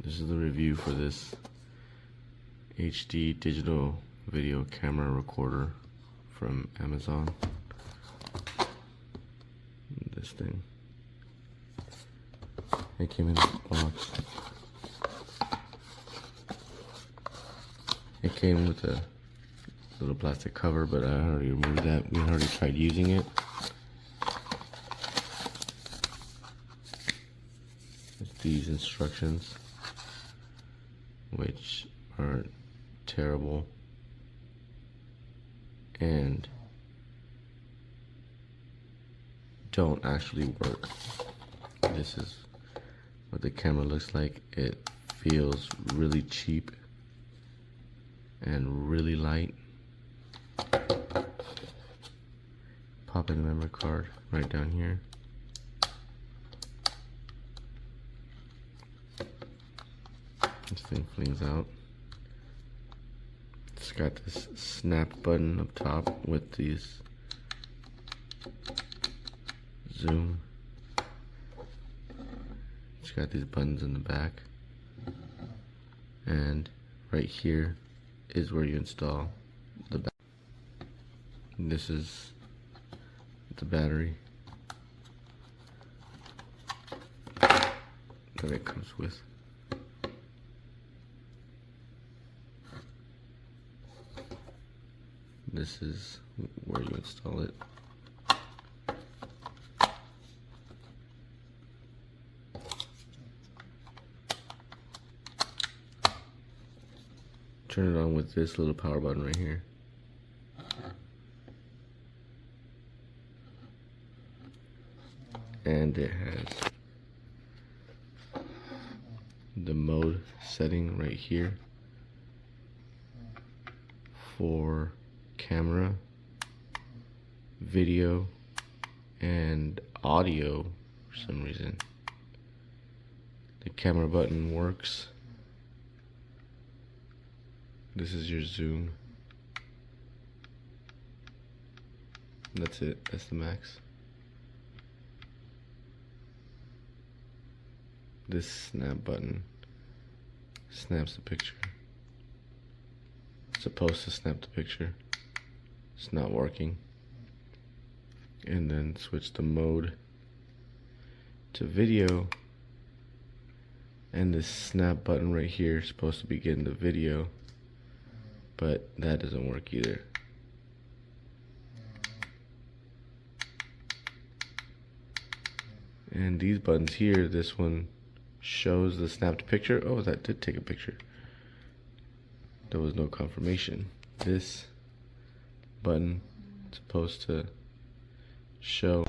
This is the review for this HD digital video camera recorder from Amazon. This thing. It came in this box. It came with a little plastic cover, but I already removed that. We already tried using it. These instructions, which are terrible and don't actually work. This is what the camera looks like. It feels really cheap and really light. Pop in the memory card right down here. This thing flings out. It's got this snap button up top with these zoom. It's got these buttons in the back. And right here is where you install the battery. This is the battery that it comes with. This is where you install it. Turn it on with this little power button right here. And it has the mode setting right here for camera, video, and audio for some reason. The camera button works. This is your zoom. That's it, that's the max. This snap button snaps the picture. It's supposed to snap the picture. It's not working. And then switch the mode to video. And this snap button right here is supposed to begin the video, but that doesn't work either. And these buttons here, this one shows the snapped picture. Oh, that did take a picture. There was no confirmation. This button is supposed to show